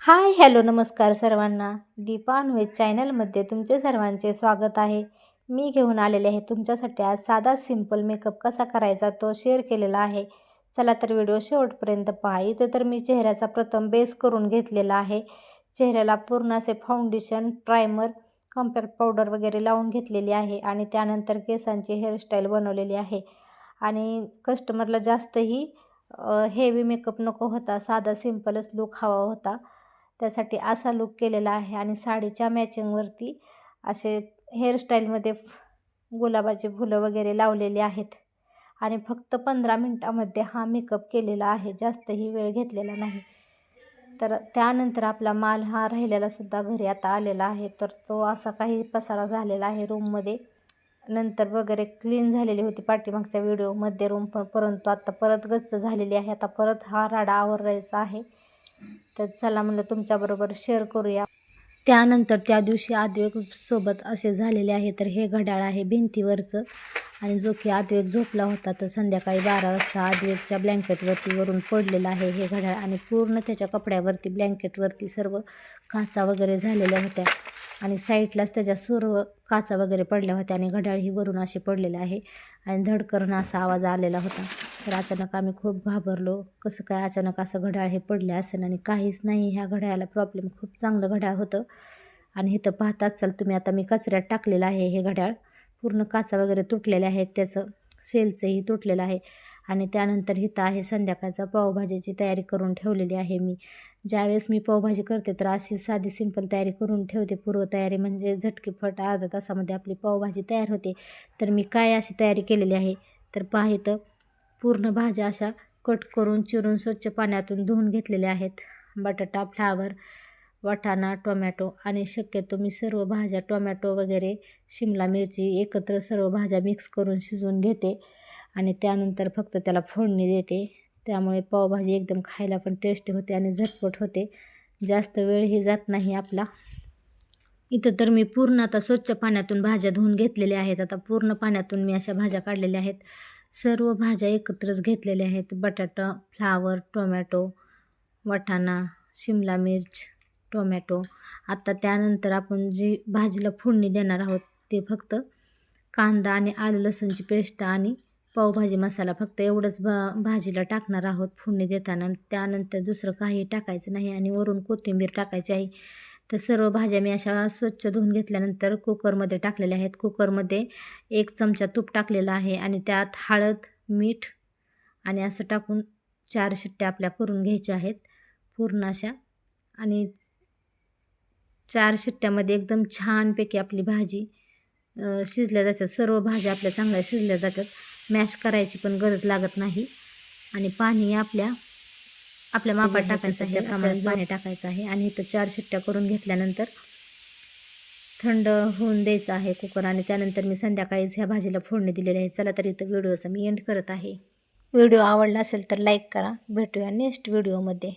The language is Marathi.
हाय हॅलो नमस्कार सर्वांना. दीपा नॉनव्हेज चॅनलमध्ये तुमचे सर्वांचे स्वागत आहे. मी घेऊन आलेले आहे तुमच्यासाठी आज साधा सिंपल मेकअप कसा करायचा तो शेअर केलेला आहे. चला तर व्हिडिओ शेवटपर्यंत पहा. इथे तर मी चेहऱ्याचा प्रथम बेस करून घेतलेला आहे. चेहऱ्याला पूर्ण असे फाउंडेशन, प्रायमर, कॉम्पॅक्ट पावडर वगैरे लावून घेतलेली आहे आणि त्यानंतर केसांची हेअरस्टाईल बनवलेली आहे. आणि कस्टमरला जास्तही हेवी मेकअप नको होता, साधा सिंपलच लूक हवा होता. त्यासाठी असा लूक केलेला आहे आणि साडीच्या मॅचिंगवरती असे हेअरस्टाईलमध्ये गुलाबाची फुलं वगैरे लावलेली आहेत आणि फक्त 15 मिनटामध्ये हा मेकअप केलेला आहे, जास्तही वेळ घेतलेला नाही. तर त्यानंतर आपला माल हा राहिलेलासुद्धा घरी आता आलेला आहे. तर तो असा काही पसारा झालेला आहे रूममध्ये. नंतर वगैरे क्लीन झालेली होती पाठीमागच्या व्हिडिओमध्ये रूम, परंतु आता परत गच्च झालेली आहे. आता परत हा राडा आवरायचा आहे. तर चला म्हणलं तुमच्याबरोबर शेअर करूया. त्यानंतर त्या दिवशी आद्विकसोबत असे झालेले आहे. तर हे घड्याळ आहे भिंतीवरचं आणि जो की आद्विक झोपला होता तर संध्याकाळी 12 वाजता आद्विकच्या ब्लँकेटवरती वरून पडलेलं आहे हे घड्याळ आणि पूर्ण त्याच्या कपड्यावरती, ब्लँकेटवरती सर्व काचा वगैरे झालेल्या होत्या आणि साईडलाच त्याच्या सर्व काचा वगैरे पडल्या होत्या आणि घड्याळही वरून असे पडलेले आहे आणि धडकन असा आवाज आलेला होता. तर अचानक आम्ही खूप घाबरलो, कसं काय अचानक असं घड्याळ हे पडले असेल आणि काहीच नाही. ह्या घड्याळाला प्रॉब्लेम, खूप चांगलं घड्याळ होतं. आणि इथं पाहताच चाल तुम्ही, आता मी कचऱ्यात टाकलेलं आहे हे घड्याळ. पूर्ण काचा वगैरे तुटलेल्या आहेत, त्याचं सेलचंही तुटलेलं आहे. आणि त्यानंतर इथं आहे संध्याकाळचा पावभाजीची तयारी करून ठेवलेली आहे मी. ज्यावेळेस मी पावभाजी करते तर अशी साधी सिंपल तयारी करून ठेवते, पूर्वतयारी, म्हणजे झटकीफट अर्धा तासामध्ये आपली पावभाजी तयार होते. तर मी काय अशी तयारी केलेली आहे तर पहा, इथं पूर्ण भाज्या अशा कट करून चिरून स्वच्छ पाण्यातून धुवून घेतलेल्या आहेत. बटाटा, फ्लावर, वाटाणा, टोमॅटो आणि शक्यतो मी सर्व भाज्या, टोमॅटो वगैरे, शिमला मिरची एकत्र सर्व भाज्या मिक्स करून शिजवून घेते आणि त्यानंतर फक्त त्याला फोडणी देते. त्यामुळे पावभाजी एकदम खायला पण टेस्टी होते आणि झटपट होते, जास्त वेळही जात नाही आपला. इथं तर मी पूर्ण आता स्वच्छ पाण्यातून भाज्या धुवून घेतलेल्या आहेत. आता पूर्ण पाण्यातून मी अशा भाज्या काढलेल्या आहेत. सर्व भाज्या एकत्रच घेतलेल्या आहेत. बटाटा, फ्लावर, टोमॅटो, वाटाणा, शिमला मिर्च, टोमॅटो. आता त्यानंतर आपण जी भाजीला फोडणी देणार आहोत ते फक्त कांदा आणि आलं लसूणची पेस्ट आणि पावभाजी मसाला, फक्त एवढंच भाजीला टाकणार आहोत फोडणी देताना. त्यानंतर दुसरं काही टाकायचं नाही आणि वरून कोथिंबीर टाकायची आहे. तर सर्व भाज्या मी अशा स्वच्छ धुवून घेतल्यानंतर कुकरमध्ये टाकलेल्या आहेत. कुकरमध्ये 1 चमचा तूप टाकलेला आहे आणि त्यात हळद, मीठ आणि असं टाकून 4 शिट्ट्या आपल्या करून घ्यायच्या आहेत पूर्ण अशा. आणि 4 शिट्ट्यामध्ये एकदम छानपैकी आपली भाजी शिजल्या जातात. सर्व भाज्या आपल्या चांगल्या शिजल्या जातात. मॅश करायची पण गरज लागत नाही. आणि पाणी आपल्या मापात टाकायचं आहे, त्याप्रमाणे पाणी टाकायचं आहे. आणि इथं 4 शिट्ट्या करून घेतल्यानंतर थंड होऊन द्यायचं आहे कुकर आणि त्यानंतर मी संध्याकाळीच ह्या भाजीला फोडणी दिलेली आहे. चला तर इथं व्हिडिओचा मी एंड करत आहे. व्हिडिओ आवडला असेल तर लाईक करा. भेटूया नेक्स्ट व्हिडिओमध्ये.